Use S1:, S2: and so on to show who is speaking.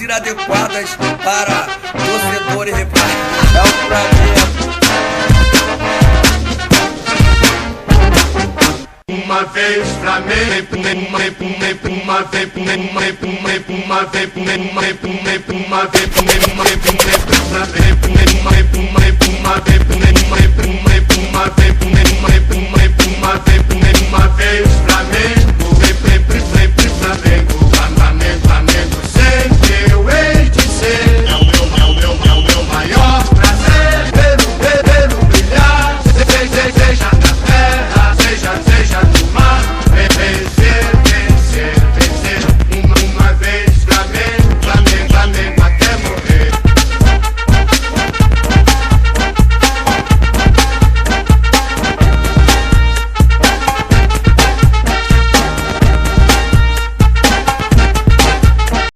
S1: inadequadas para torcedor e repórter. É um prazer.
S2: Uma vez pra mim, uma vez